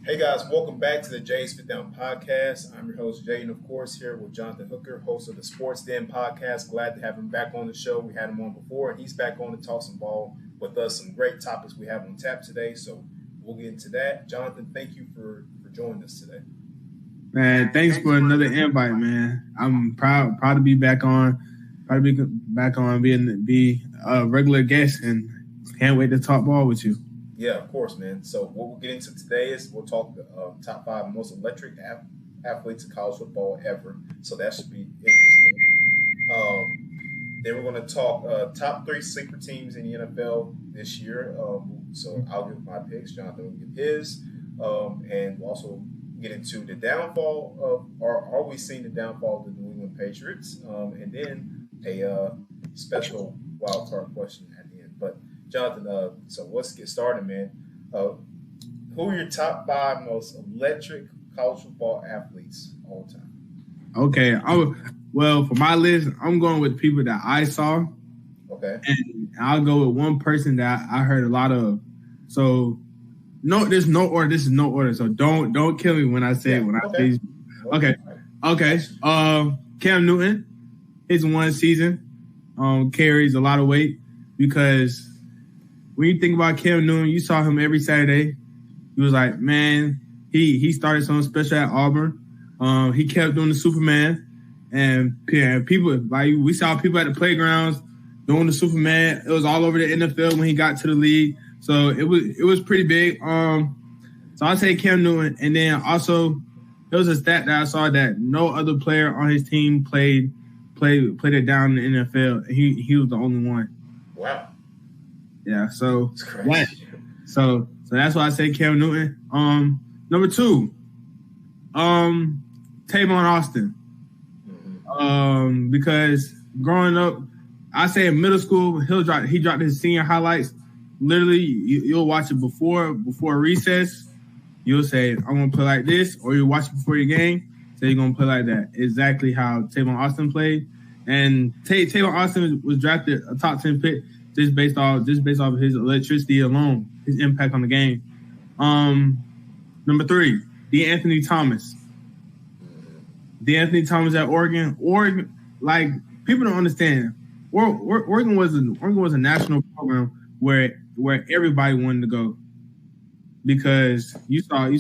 Hey guys, welcome back to the Jay's Fit Down podcast. I'm your host Jay, and of course here with Jonathan Hooker, host of the Sports Den podcast. Glad to have him back on the show. We had him on before, and he's back on to talk some ball with us. Some great topics we have on tap today, so we'll get into that. Jonathan, thank you for joining us today. Man, thanks for another invite, man. I'm proud to be back on. Proud to be back on, be a regular guest, and can't wait to talk ball with you. Yeah, of course, man. So what we'll get into today is we'll talk the top 5 most electric athletes in college football ever. So that should be interesting. Then we're going to talk top 3 sleeper teams in the NFL this year. So I'll give my picks. Jonathan will give his. And we'll also get into the downfall of, or are we seeing the downfall of the New England Patriots? And then a special wild card question at the end. But Jonathan, so let's get started, man. Who are your top 5 most electric college football athletes all time? Okay. Well, for my list, I'm going with people that I saw. Okay. And I'll go with one person that I heard a lot of. So there's no order. This is no order. So don't kill me when I say say. Okay. Cam Newton, his one season carries a lot of weight because when you think about Cam Newton, you saw him every Saturday. He was like, man, he started something special at Auburn. He kept doing the Superman, and people like we saw people at the playgrounds doing the Superman. It was all over the NFL when he got to the league, so it was pretty big. So I say Cam Newton, and then also there was a stat that I saw that no other player on his team played it down in the NFL. He was the only one. Wow. Yeah, so so that's why I say Cam Newton. Number 2, Tavon Austin. Because growing up, I say in middle school, he dropped his senior highlights. Literally, you'll watch it before recess. You'll say, I'm gonna play like this, or you watch it before your game, say you're gonna play like that. Exactly how Tavon Austin played. And Tavon Austin was drafted a top 10 pick. Just based off of his electricity alone, his impact on the game. Number 3, DeAnthony Thomas. DeAnthony Thomas at Oregon. Oregon, like people don't understand. Oregon was a national program where everybody wanted to go because you saw him, you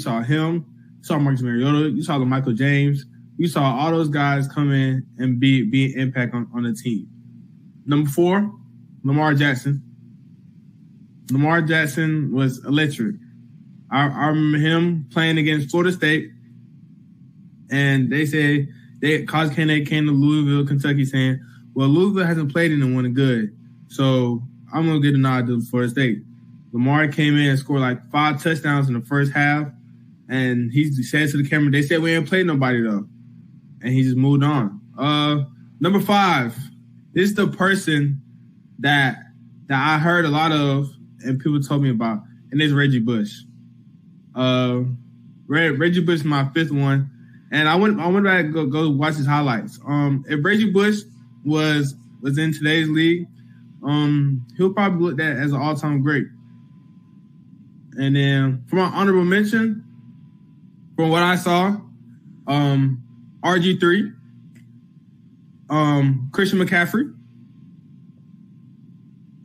saw Marcus Mariota, you saw the Michael James, you saw all those guys come in and be an impact on the team. Number 4. Lamar Jackson. Lamar Jackson was electric. I remember him playing against Florida State, and they said College came to Louisville, Kentucky, saying, "Well, Louisville hasn't played anyone good, so I'm gonna get a nod to Florida State." Lamar came in and scored like 5 touchdowns in the first half, and he said to the camera, "They said we ain't played nobody though," and he just moved on. Number 5, this is the person that I heard a lot of and people told me about, and it's Reggie Bush. Reggie Bush is my 5th one, and I went back to go watch his highlights. If Reggie Bush was in today's league, he'll probably look at as an all-time great. And then for my honorable mention, from what I saw, RG3, Christian McCaffrey,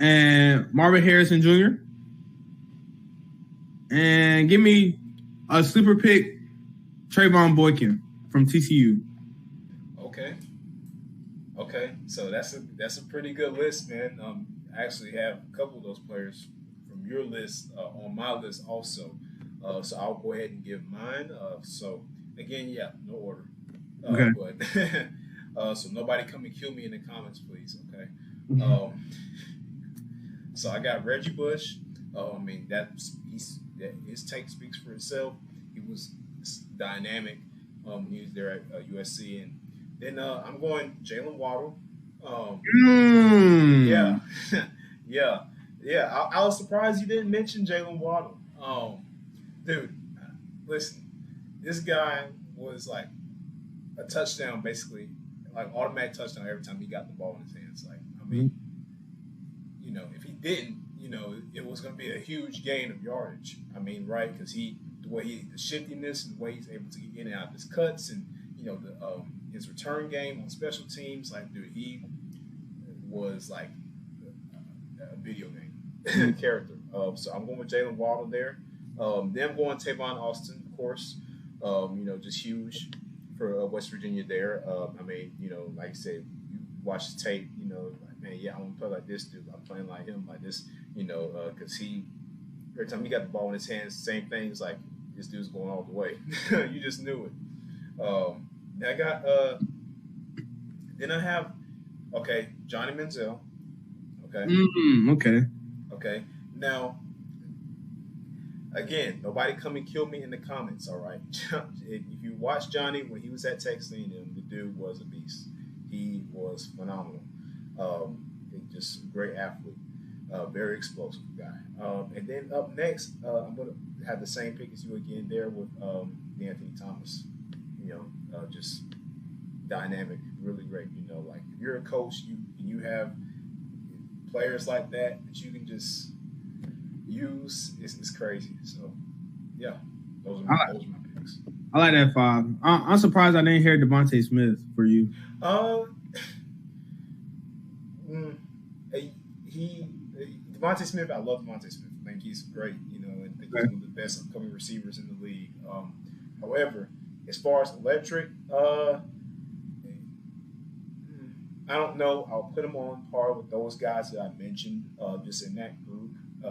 and Marvin Harrison Jr. And give me a sleeper pick, Trayvon Boykin from TCU. Okay. So that's a pretty good list, man. I actually have a couple of those players from your list on my list also. So I'll go ahead and give mine. So again, yeah, no order. Okay. But so nobody come and kill me in the comments, please. Okay. So I got Reggie Bush. I mean, his take speaks for itself. He was dynamic. He was there at USC, and then I'm going Jalen Waddle. Yeah. I was surprised you didn't mention Jalen Waddle. Dude, listen, this guy was like a touchdown, basically, like automatic touchdown every time he got the ball in his hands. Like, I mean, if he didn't, it was going to be a huge gain of yardage. I mean, right? Because he the shiftiness and the way he's able to get in and out of his cuts, and his return game on special teams. Like, dude, he was like a video game character. So I'm going with Jalen Waddle there. Then I'm going Tavon Austin, of course. Just huge for West Virginia there. Like I said, you watch the tape, like, man, yeah, I want to play like this dude. I'm playing like him, like this, because every time he got the ball in his hands, same things, like this dude's going all the way. You just knew it. Then I have, Johnny Manziel. Okay. Okay. Now, again, nobody come and kill me in the comments, all right? If you watch Johnny when he was at Texas A&M, the dude was a beast. He was phenomenal. Just a great athlete. Very explosive guy. And then up next, I'm going to have the same pick as you again there with Anthony Thomas. Just dynamic, really great. Like if you're a coach, you have players like that you can just use. It's crazy. So, yeah, those are my picks. I like that 5. I'm surprised I didn't hear Devontae Smith for you. Devontae Smith, I love Devontae Smith. I think he's great, and I think he's one of the best upcoming receivers in the league. However, as far as electric, I don't know. I'll put him on par with those guys that I mentioned just in that group,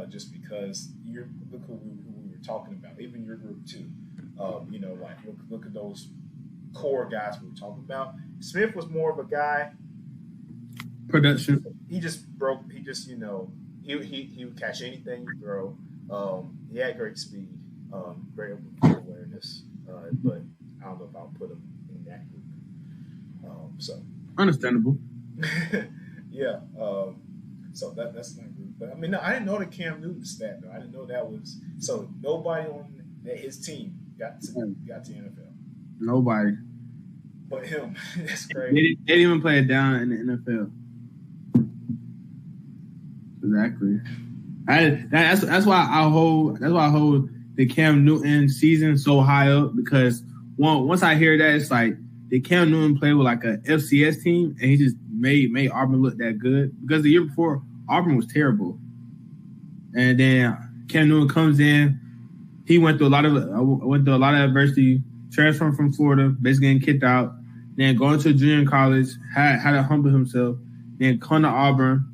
just because look who we were talking about, even your group too. Like look at those core guys we were talking about. Smith was more of a guy. Production. He just broke. He just he would catch anything you throw. He had great speed, great awareness, but I don't know if I'll put him in that group. Understandable. Yeah. So that's my group. But I mean, no, I didn't know the Cam Newton stat though. I didn't know that was so. Nobody on his team got to NFL. Nobody. But him. That's crazy. They didn't even play it down in the NFL. Exactly. That's why I hold the Cam Newton season so high up, because once I hear that, it's like, did Cam Newton play with like a FCS team and he just made Auburn look that good? Because the year before, Auburn was terrible. And then Cam Newton comes in, he went through a lot of adversity, transferring from Florida, basically getting kicked out, then going to junior college, had to humble himself, then come to Auburn,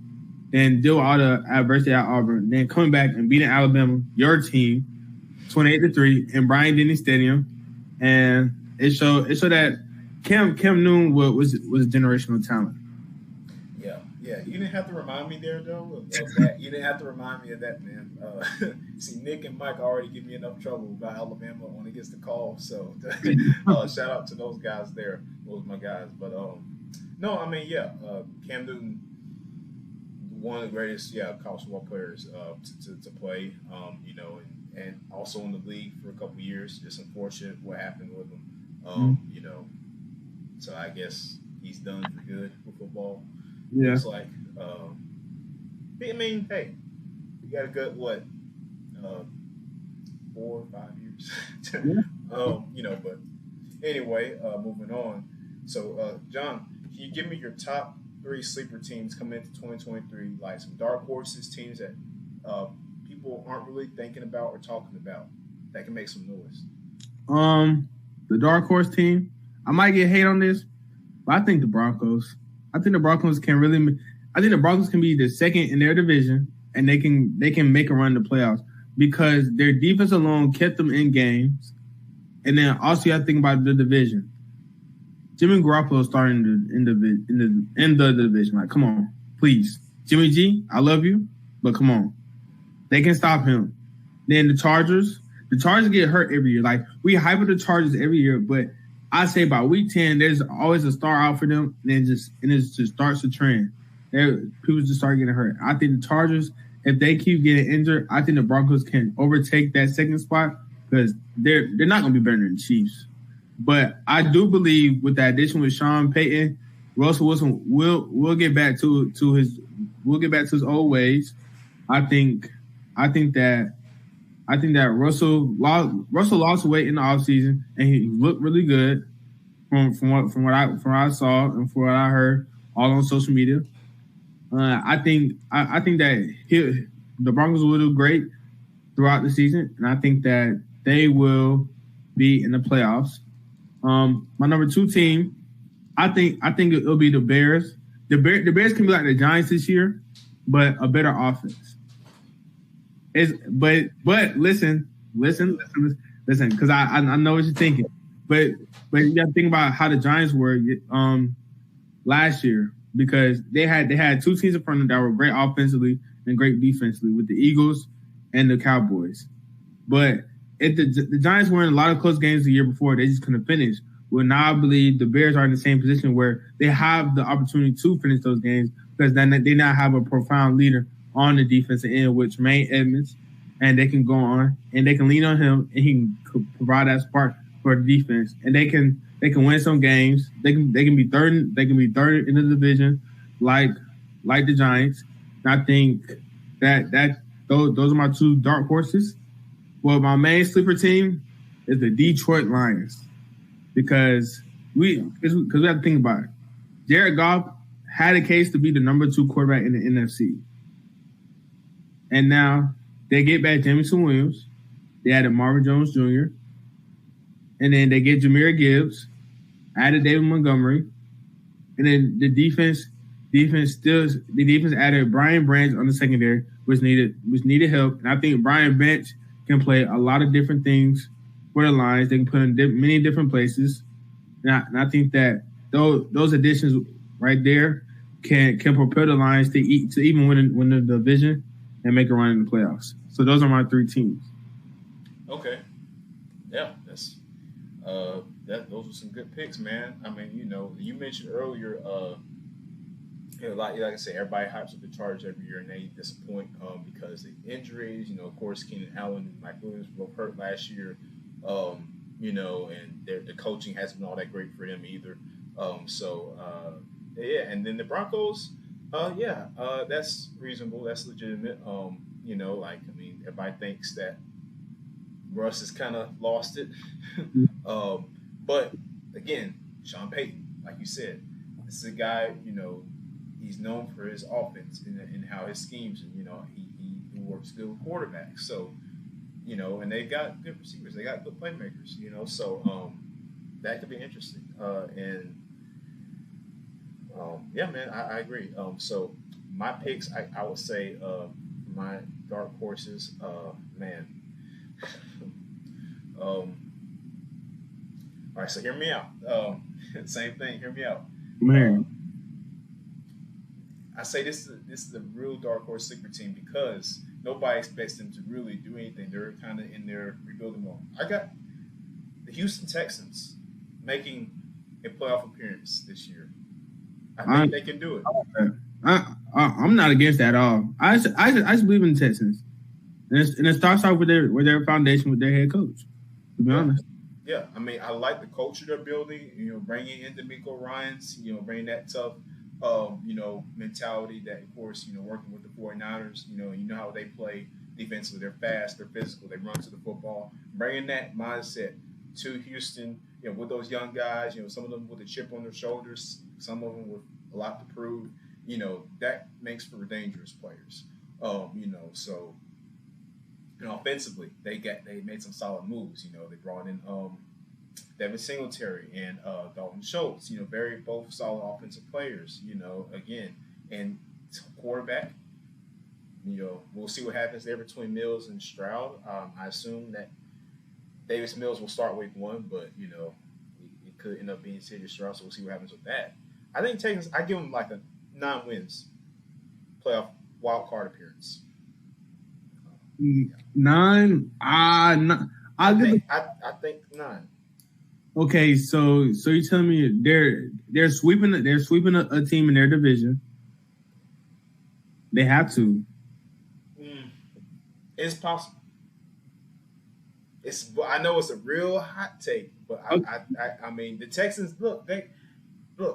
then deal with all the adversity at Auburn, then coming back and beating Alabama, your team, 28-3 in Bryant-Denny Stadium, and it showed that Cam Newton was generational talent. Yeah. You didn't have to remind me there though of that. You didn't have to remind me of that, man. See, Nick and Mike already give me enough trouble about Alabama when it gets the call. So shout out to those guys there. Those are my guys. But no, I mean, yeah, Cam Newton, one of the greatest, college football players to play, and also in the league for a couple of years. Just unfortunate what happened with him, So I guess he's done for good with football. Yeah. It's like, I mean, hey, you got a good 4 or 5 years, But anyway, moving on. So, John, can you give me your top 3 sleeper teams coming into 2023, like some dark horses, teams that people aren't really thinking about or talking about that can make some noise? The dark horse team, I might get hate on this, but I think the Broncos. I think the Broncos can be the second in their division, and they can make a run to playoffs because their defense alone kept them in games. And then also you have to think about the division. Jimmy Garoppolo starting in the division. Like, come on, please. Jimmy G, I love you, but come on. They can stop him. Then the Chargers get hurt every year. Like, we hype the Chargers every year, but I say by week 10, there's always a star out for them, and it just starts to trend. People just start getting hurt. I think the Chargers, if they keep getting injured, I think the Broncos can overtake that second spot because they're not going to be better than the Chiefs. But I do believe with that addition with Sean Payton, Russell Wilson will get back to his old ways. I think that I think that Russell lost weight in the offseason, and he looked really good from what I saw and from what I heard all on social media. I think that the Broncos will do great throughout the season, and I think that they will be in the playoffs. My number 2 team, I think it'll be the Bears. The Bears can be like the Giants this year, but a better offense. But listen, because I know what you're thinking. But you got to think about how the Giants were last year, because they had 2 teams in front of them that were great offensively and great defensively, with the Eagles and the Cowboys. But the Giants were in a lot of close games the year before. They just couldn't finish. Well, now I believe the Bears are in the same position where they have the opportunity to finish those games, because then they now have a profound leader on the defensive end, with Tremaine Edmonds, and they can go on and they can lean on him, and he can provide that spark for the defense, and they can win some games. They can be third in the division, like the Giants. And I think that those are my 2 dark horses. Well, my main sleeper team is the Detroit Lions, because we have to think about it. Jared Goff had a case to be the number 2 quarterback in the NFC, and now they get back Jameson Williams. They added Marvin Jones Jr., and then they get Jahmyr Gibbs, added David Montgomery, and then the defense added Brian Branch on the secondary, which needed help. And I think Brian Branch can play a lot of different things for the Lions. They can put in many different places, and I think that those additions right there can propel the Lions to even win the division and make a run in the playoffs. So those are my 3 teams. Okay, yeah, those were some good picks, man. I mean, you mentioned earlier, like I said, everybody hypes up the Chargers every year, and they disappoint because of injuries. Of course, Keenan Allen and Mike Williams were both hurt last year. And the coaching hasn't been all that great for them either. And then the Broncos, that's reasonable, that's legitimate. Everybody thinks that Russ has kind of lost it. But again, Sean Payton, like you said, this is a guy, he's known for his offense and how his schemes, and, he works good with quarterbacks. So, and they've got good receivers, they got good playmakers, so that could be interesting. Man, I agree. So my picks, I would say my dark horses, man. All right, so hear me out. Same thing, hear me out. Man. I say this is a real dark horse sleeper team because nobody expects them to really do anything. They're kind of in their rebuilding mode. I got the Houston Texans making a playoff appearance this year. I think they can do it. I'm not against that at all. I just believe in the Texans, and it starts off with their foundation, with their head coach. To be honest. Yeah, I like the culture they're building. Bringing in D'Amico Ryans, bringing that tough, mentality that, of course, working with the 49ers, how they play defensively. They're fast, they're physical, they run to the football. Bringing that mindset to Houston, with those young guys, some of them with a chip on their shoulders, some of them with a lot to prove, that makes for dangerous players. So offensively, they made some solid moves. They brought in Devin Singletary and Dalton Schultz. Both solid offensive players. Again, and quarterback. We'll see what happens there between Mills and Stroud. I assume that Davis Mills will start week 1, but it could end up being C.J. Stroud. So we'll see what happens with that. I think Texans. I give them like a 9 wins playoff wild card appearance. 9. I think 9. Okay, so you're telling me they're sweeping a team in their division. They have to. It's possible. I know it's a real hot take, but the Texans look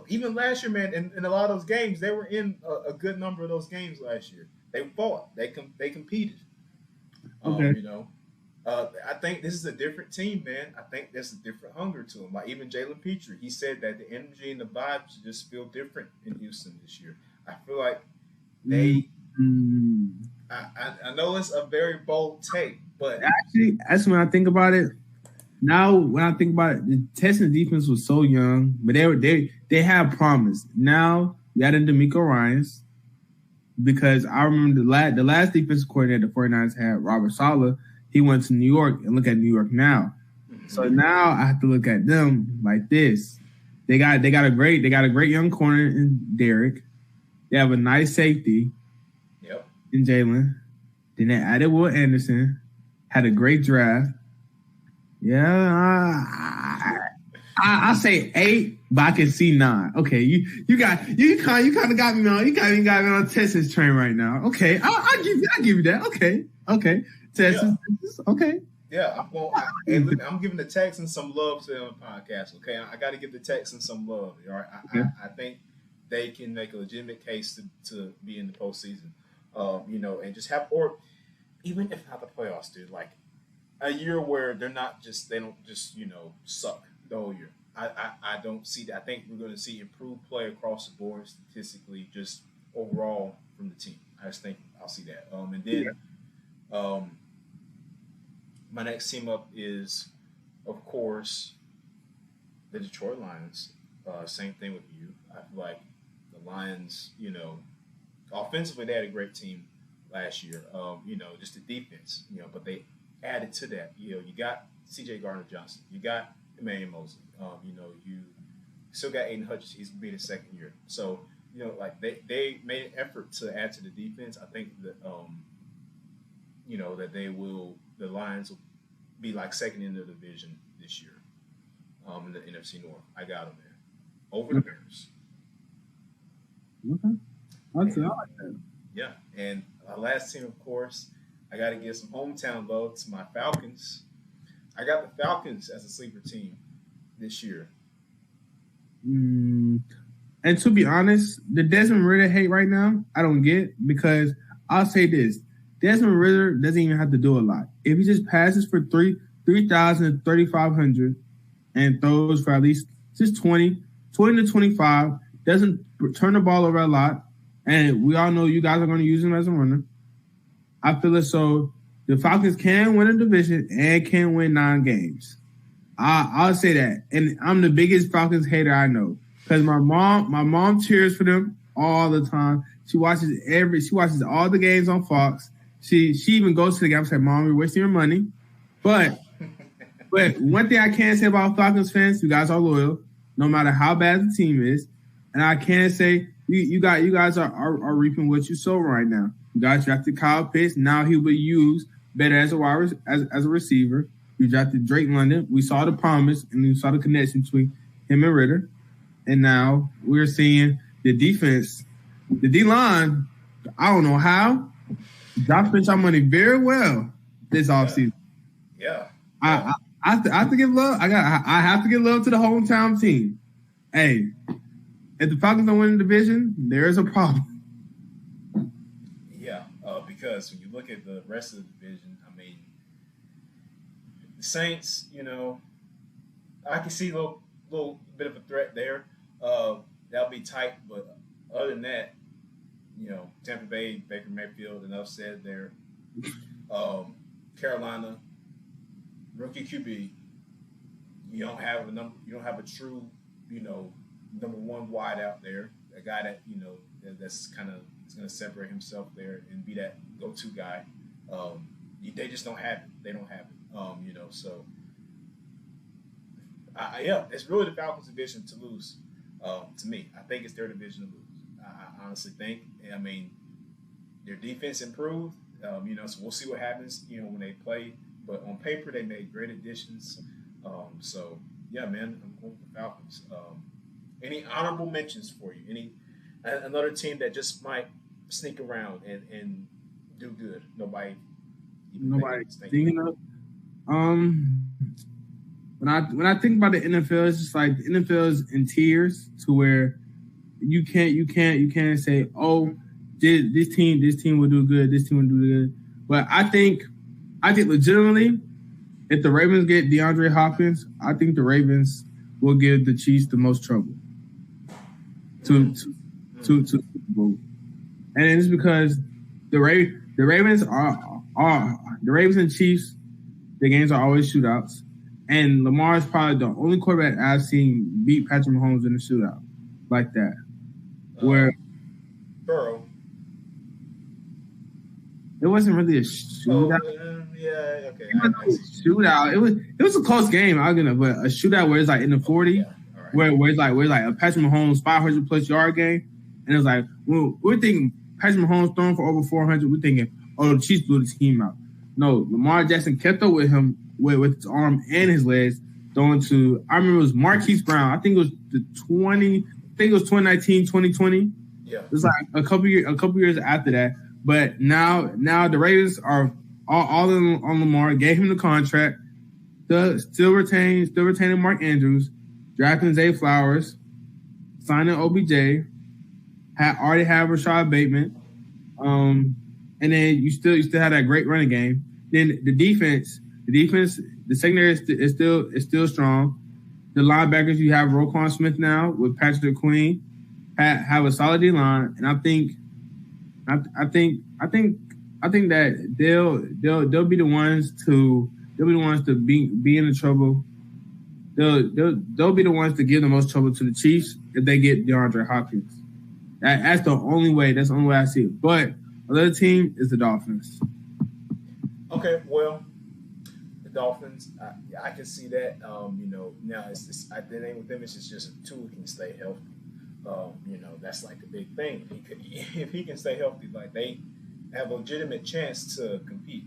even last year, man. In a lot of those games, they were in a good number of those games last year. They fought. They competed. Okay. I think this is a different team, man. I think there's a different hunger to them. Like even Jalen Petrie, he said that the energy and the vibes just feel different in Houston this year. I feel like they. Mm. I know it's a very bold take, but Actually, that's when I think about it. Now, when I think about it, the Texans defense was so young, but they had promise. Now you added D'Amico Ryans because I remember the last defensive coordinator the 49ers had, Robert Saleh. He went to New York, and look at New York now. So now I have to look at them like this. They got a great young corner in Derek. They have a nice safety. Yep. In Jalen. Then they added Will Anderson. Had a great draft. Yeah, I say 8, but I can see 9. Okay, you kind of got me on. You kind of got me on Texas train right now. Okay, I give you that. Okay, Texas. Okay. Yeah, I'm giving the Texans some love today on the podcast. Okay, I got to give the Texans some love. All right, I think they can make a legitimate case to be in the postseason. And just have, or even if not the playoffs, dude. Like a year where they don't just suck the whole year. I don't see that. I think we're going to see improved play across the board statistically, just overall from the team. I just think I'll see that. And then my next team up is, of course, the Detroit Lions. Same thing with you. I feel like the Lions, offensively they had a great team last year. Just the defense, but they added to that. You got C.J. Gardner-Johnson. You got Emmanuel Mosley. You still got Aiden Hutchinson. He's being his second year. So, they made an effort to add to the defense. I think that, that the Lions will be like second in the division this year in the NFC North. I got them there. Over the Bears. Okay. I like that. Yeah. And my last team, of course, I got to give some hometown love to my Falcons. I got the Falcons as a sleeper team this year. And to be honest, the Desmond Ridder hate right now, I don't get, because I'll say this. Desmond Ridder doesn't even have to do a lot. If he just passes for 3,000 3,500 and throws for at least just 20 to 25, doesn't turn the ball over a lot, and we all know you guys are going to use him as a runner, I feel as though the Falcons can win a division and can win 9 games. I'll say that. And I'm the biggest Falcons hater I know, because my mom cheers for them all the time. She watches all the games on Fox. She even goes to the game and says, "Mom, you're wasting your money." But one thing I can say about Falcons fans, you guys are loyal, no matter how bad the team is. And I can say you guys are reaping what you sow right now. You guys drafted Kyle Pitts. Now he will be used better as a receiver. You drafted Drake London. We saw the promise and we saw the connection between him and Ridder. And now we're seeing the defense, the D-line. I don't know how. Y'all spent our money very well this offseason. Yeah. I have to give love. I have to give love to the hometown team. Hey, if the Falcons don't win the division, there is a problem. Yeah, because when you look at the rest of the division, I mean, the Saints, I can see a little bit of a threat there. That'll be tight, but other than that, Tampa Bay, Baker Mayfield, enough said there. Carolina, rookie QB. You don't have a true, number one wide out there. A guy that that's kind of is going to separate himself there and be that go-to guy. They just don't have it. They don't have it. So it's really the Falcons' division to lose. To me, I think it's their division to lose. I honestly think. I mean, their defense improved. So we'll see what happens. When they play. But on paper, they made great additions. So yeah, man, I'm going with the Falcons. Any honorable mentions for you? Another team that just might sneak around and do good? Nobody thinking of. When I think about the NFL, it's just like the NFL is in tiers to where you can't say, oh, this team will do good, this team will do good. But I think legitimately if the Ravens get DeAndre Hopkins, I think the Ravens will give the Chiefs the most trouble to Super Bowl. And it's because the Ravens are the Ravens and Chiefs. The games are always shootouts, and Lamar is probably the only quarterback I've seen beat Patrick Mahomes in a shootout like that. Where Burrow. It wasn't really a shootout. Yeah, okay. It was a shootout. It was a close game. I'm gonna, but a shootout where it's like in the 40, yeah. Right. where it's like a Patrick Mahomes 500 plus yard game, and it's like we're thinking Patrick Mahomes throwing for over 400. We're thinking, oh, the Chiefs blew the team out. No, Lamar Jackson kept up with him with his arm and his legs, throwing to. I remember it was Marquise Brown. I think it was 2019, 2020. Yeah, it was like a couple years after that. But now the Ravens are all in on Lamar. Gave him the contract. Still retaining Mark Andrews, drafting Zay Flowers, signing OBJ. Already have Rashad Bateman. And then you still have that great running game. Then the defense, the secondary is still strong. The linebackers, you have Roquan Smith now with Patrick Queen, have a solid D line, and I think that they'll be the ones to be in the trouble. They'll be the ones to give the most trouble to the Chiefs if they get DeAndre Hopkins. That's the only way. That's the only way I see it. But another team is the Dolphins. Okay, well, the Dolphins, I can see that. Now it's the thing with them is it's just who can stay healthy. That's like the big thing. If he can stay healthy, like they have a legitimate chance to compete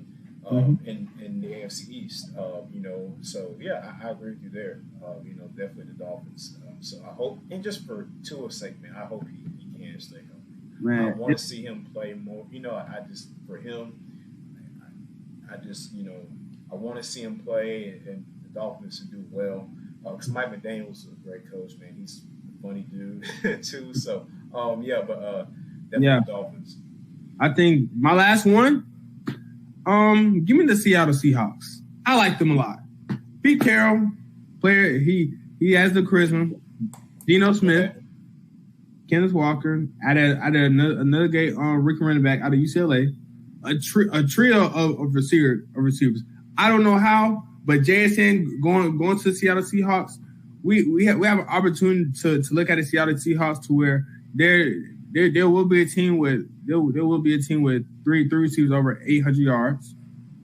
in the AFC East. So yeah, I agree with you there. Definitely the Dolphins. So I hope, and just for Tua's sake, man, I hope he can stay healthy. Man, I want to see him play more. I want to see him play and the Dolphins to do well. Because Mike McDaniel's a great coach, man. He's a funny dude too. So, definitely the Dolphins. I think my last one. Give me the Seattle Seahawks. I like them a lot. Pete Carroll, player. He has the charisma. Geno Smith. Okay. Kenneth Walker, added another great rookie running back out of UCLA, a trio of receivers. I don't know how, but JSN going to the Seattle Seahawks, we have an opportunity to look at the Seattle Seahawks to where there will be a team with three receivers over 800 yards,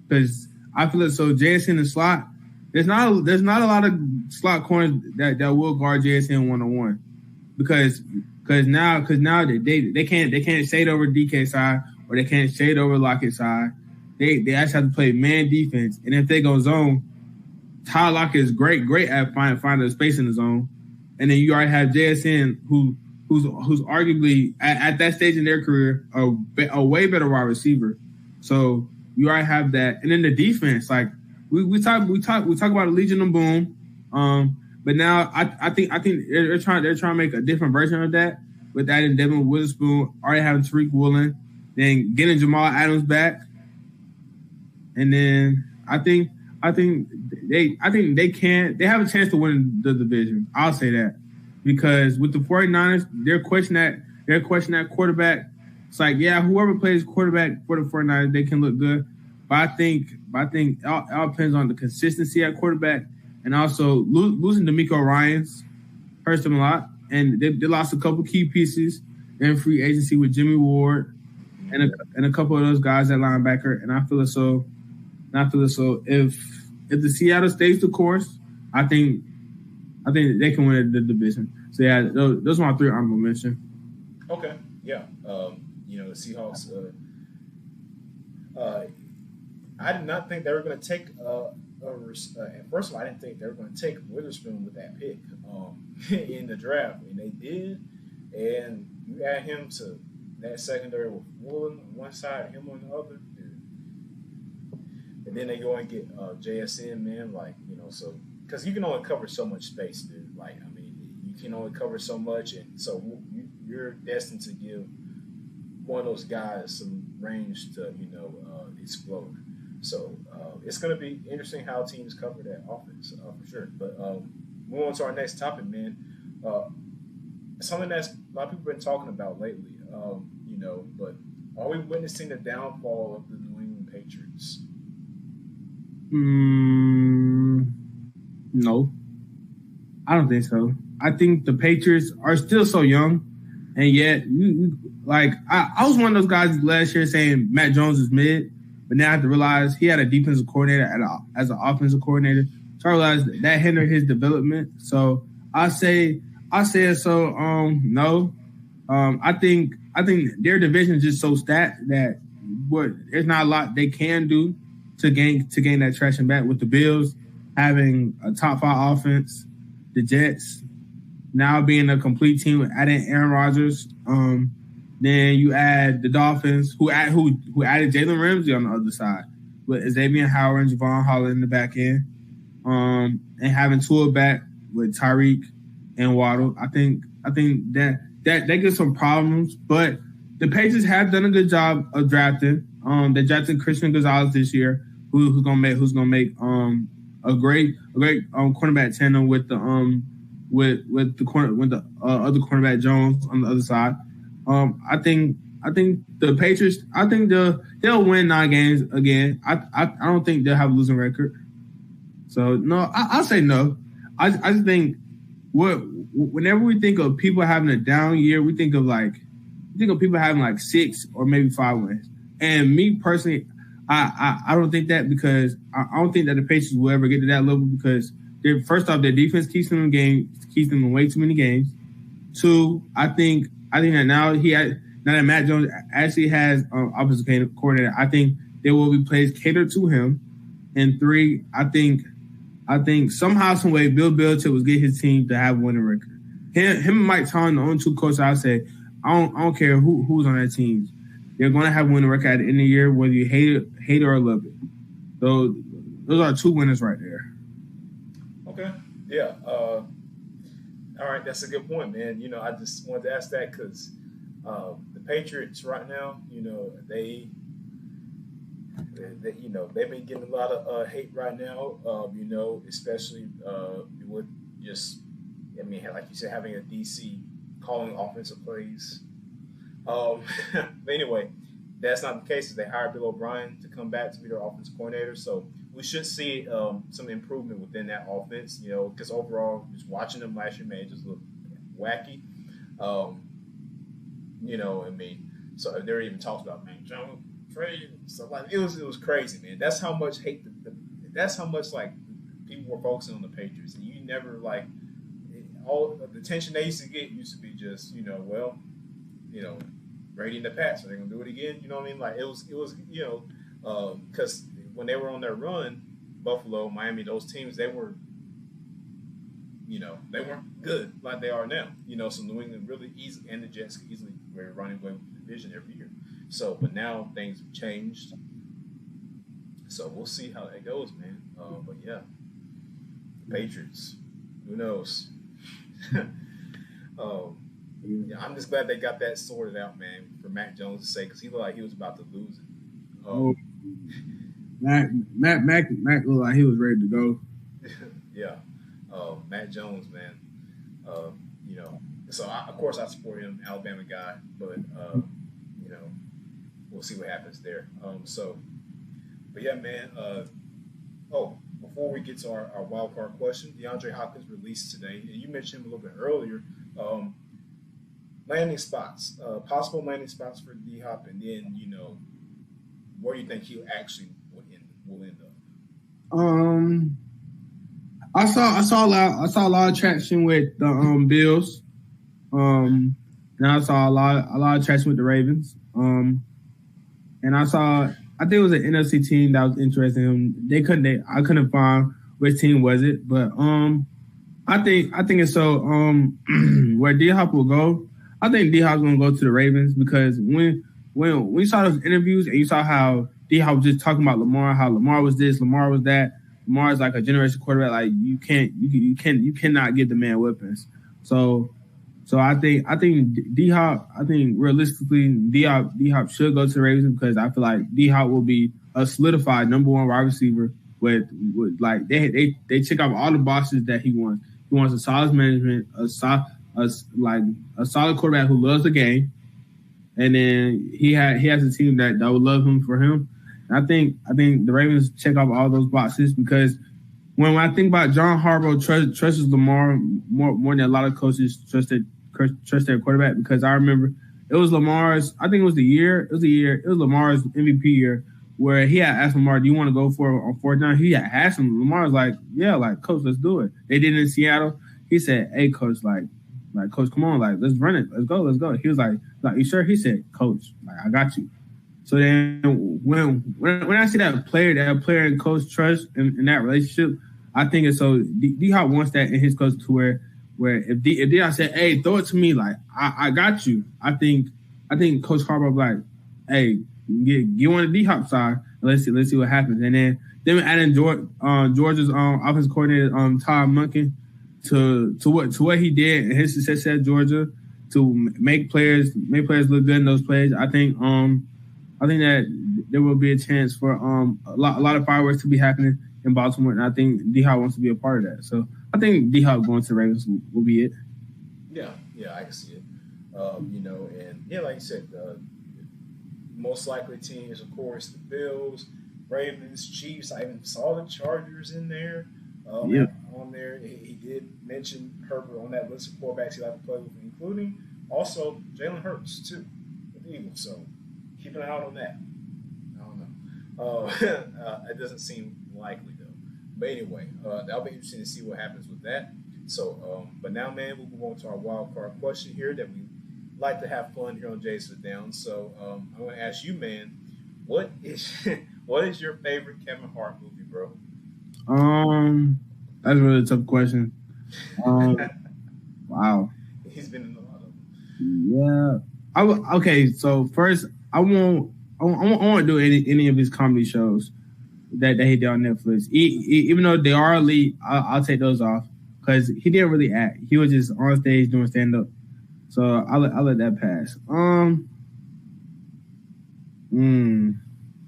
because I feel like so JSN in the slot. There's not a lot of slot corners that will guard JSN 1-on-1 because now they can't shade over DK side or they can't shade over Lockett side. They actually have to play man defense, and if they go zone, Tyler Lockett is great at finding space in the zone, and then you already have JSN who's arguably at that stage in their career a way better wide receiver. So you already have that, and then the defense, like we talk about the Legion of Boom. But now I think they're trying to make a different version of that with adding Devin Witherspoon, already having Tariq Woolen, then getting Jamal Adams back, and then I think they have a chance to win the division. I'll say that because with the 49ers, they're questioning that quarterback. It's like, yeah, whoever plays quarterback for the 49ers, they can look good, but I think it all depends on the consistency at quarterback. And also losing D'Amico Ryans hurts them a lot. And they lost a couple key pieces in free agency with Jimmy Ward and a couple of those guys at linebacker. And I feel as so. If the Seattle stays the course, I think they can win the division. So yeah, those are my three honorable mentions. Okay, yeah. The Seahawks. I did not think they were going to take. First of all, I didn't think they were going to take Witherspoon with that pick in the draft, and they did. And you add him to that secondary with Woolen on one side, him on the other, dude. And then they go and get JSN, man, so because you can only cover so much space, dude. You can only cover so much, and so you're destined to give one of those guys some range to explode. So it's going to be interesting how teams cover that offense for sure. But moving on to our next topic, man. Uh, Something that's a lot of people been talking about lately. But are we witnessing the downfall of the New England Patriots? No, I don't think so. I think the Patriots are still so young, and yet, I was one of those guys last year saying Matt Jones is mid, but now I have to realize he had a defensive coordinator as an offensive coordinator. So I realized that hindered his development. So I say no. I think their division is just so stacked that there's not a lot they can do to gain that traction back with the Bills having a top 5 offense, the Jets now being a complete team, adding Aaron Rodgers. Then you add the Dolphins, who added Jalen Ramsey on the other side, with Xavier Howard and Javon Holland in the back end, and having Tua back with Tyreek and Waddle. I think that gives some problems, but the Patriots have done a good job of drafting. They drafted Christian Gonzalez this year, who's gonna make a great cornerback tandem with the other cornerback Jones on the other side. I think the Patriots. I think they'll win 9 games again. I don't think they'll have a losing record. So no, I'll say no. I just think whenever we think of people having a down year, we think of people having like 6 or maybe 5 wins. And me personally, I don't think that, because I don't think that the Patriots will ever get to that level, because first off, their defense keeps them in way too many games. 2, I think that now that Matt Jones actually has offensive coordinator, I think there will be plays catered to him. And 3, I think somehow, some way, Bill Belichick was get his team to have a winning record. Him and Mike Tomlin, the only 2 coaches I say, I don't care who's on that team. They're going to have a winning record at the end of the year, whether you hate it or love it. So those are 2 winners right there. Okay. Yeah. All right. That's a good point, man. I just wanted to ask that because the Patriots right now, they've been getting a lot of hate right now, especially with like you said, having a DC calling offensive plays. But anyway, that's not the case. They hired Bill O'Brien to come back to be their offensive coordinator. So we should see some improvement within that offense, because overall, just watching them last year, man, it just looked wacky. So there even talks about, man, Jones trade. So it was crazy, man. That's how much hate that's how much people were focusing on the Patriots, and you never all the attention they used to get used to be just raiding the Pats. Are they gonna do it again? You know what I mean? It was because when they were on their run, Buffalo, Miami, those teams, they weren't good like they are now. So New England really easy, and the Jets easily were running away with the division every year. So, but now things have changed. So we'll see how that goes, man. But yeah, Patriots. Who knows? Yeah, I'm just glad they got that sorted out, man, for Matt Jones to say, because he looked like he was about to lose it. Mac looked like he was ready to go. Yeah, Matt Jones, man. So of course I support him, Alabama guy, but we'll see what happens there. But yeah, man. Before we get to our wild card question, DeAndre Hopkins released today, and you mentioned him a little bit earlier. Landing spots, possible landing spots for D Hop, and then where do you think he actually will end up? I saw a lot of traction with the Bills, and I saw a lot of traction with the Ravens, and I think it was an NFC team that was interested in him. I couldn't find which team was it, but I think it's so where D Hop will go. I think D Hop's gonna go to the Ravens, because when we saw those interviews and you saw how D Hop was just talking about Lamar, how Lamar was this, Lamar was that. Lamar is like a generation quarterback. Like you cannot get the man weapons. So I think D Hop. I think realistically D Hop should go to the Ravens, because I feel like D Hop will be a solidified number one wide receiver with like they check off all the boxes that he wants. He wants a solid management, a solid quarterback who loves the game, and then he has a team that would love him for him. And I think the Ravens check off all those boxes because when I think about John Harbaugh trusts Lamar more than a lot of coaches trust their quarterback, because I remember it was Lamar's. I think it was Lamar's MVP year where he had asked Lamar, "Do you want to go for it on fourth down?" He had asked him. Lamar was like, "Yeah, like coach, let's do it." They did it in Seattle. He said, "Hey, coach, like coach, come on, like let's run it, let's go." He was like, "You sure?" He said, "Coach, like I got you." So then when I see that player and coach trust in that relationship, I think it's so D-Hop wants that in his coach to where if D-Hop said, "Hey, throw it to me," like I got you. I think Coach Harbaugh like, "Hey, get on the D-Hop side and let's see what happens." And then adding Georgia's offensive coordinator Todd Monken to what he did and his success at Georgia to make players look good in those plays. I think that there will be a chance for a lot of fireworks to be happening in Baltimore, and I think D-Hop wants to be a part of that. So I think D-Hop going to the Ravens will be it. Yeah, I can see it. And yeah, like you said, most likely teams, of course, the Bills, Ravens, Chiefs. I even saw the Chargers in there. On there, he did mention Herbert on that list of quarterbacks he'd like to play with, including also Jalen Hurts too with the Eagles. So keep an eye out on that. I don't know. It doesn't seem likely though. But anyway, that'll be interesting to see what happens with that. So, but now, man, we'll move on to our wild card question here that we like to have fun here on Jays Sit Down. So, I'm going to ask you, man, what is your favorite Kevin Hart movie, bro? That's a really tough question. Wow. He's been in a lot of them. Yeah. Okay. So first, I won't do any of his comedy shows that he did on Netflix. Even though they are elite, I'll take those off because he didn't really act. He was just on stage doing stand up. So I'll let that pass. The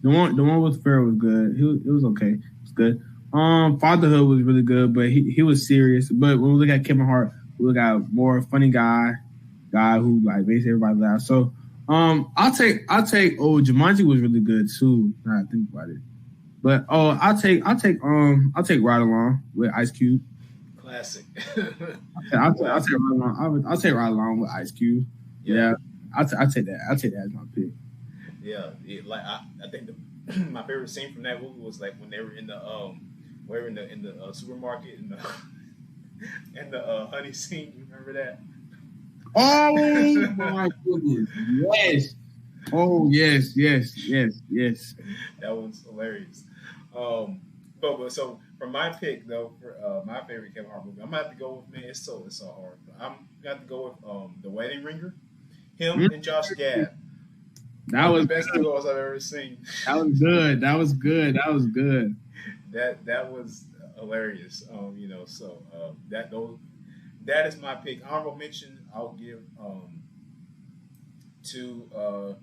one with Farrell was good. It was okay. It was good. Fatherhood was really good, but he was serious. But when we look at Kevin Hart, we look at more funny guy who like makes everybody laugh. So I'll take Jumanji was really good too. Now I think about it. But I'll take Ride Along with Ice Cube. Classic. I'll take Ride Along. I'll take Ride Along with Ice Cube. Yeah. I'll take that. I'll take that as my pick. Yeah, like I think my favorite scene from that movie was like when they were in the supermarket and the honey scene. You remember that? Oh my goodness! Yes. Oh yes. That was hilarious. But so for my pick though, for my favorite Kevin Hart movie, I'm gonna have to go with, man. It's so hard. But I'm gonna have to go with The Wedding Ringer. Him and Josh Gad. That was the best duos I've ever seen. That was good. That was good. That was hilarious. That is my pick. Honorable mention I'll give to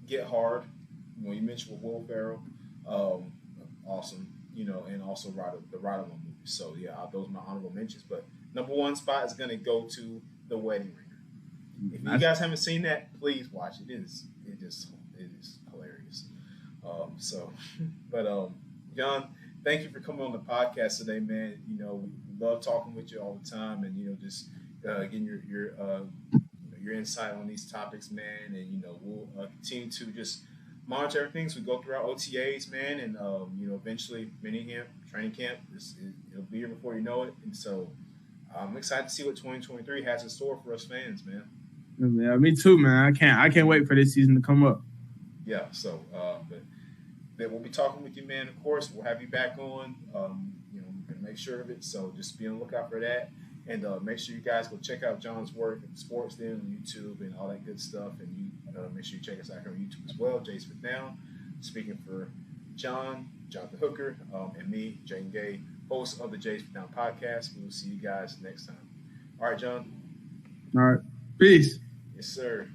Get Hard. When you mentioned with Will Ferrell, awesome. And also the Ride Along movie. So yeah, those are my honorable mentions. But number one spot is gonna go to The Wedding Ringer. If you guys haven't seen that, please watch it. It is hilarious. John, thank you for coming on the podcast today, man. We love talking with you all the time, and just getting your insight on these topics, man. And we'll continue to just monitor everything as we go through our OTAs, man, and eventually mini camp, training camp. It'll be here before you know it, and so I'm excited to see what 2023 has in store for us fans, man. Yeah, me too, man. I can't wait for this season to come up. Yeah, so but we'll be talking with you, man. Of course, we'll have you back on. We're gonna make sure of it. So just be on the lookout for that, and make sure you guys go check out John's work at Sports Den on YouTube and all that good stuff. And you make sure you check us out here on YouTube as well. Jays Fit Down. Speaking for Jonathan Hooker, and me, Jane Gay, host of the Jays Fit Down podcast. We will see you guys next time. All right, John. All right. Peace. Yes, sir.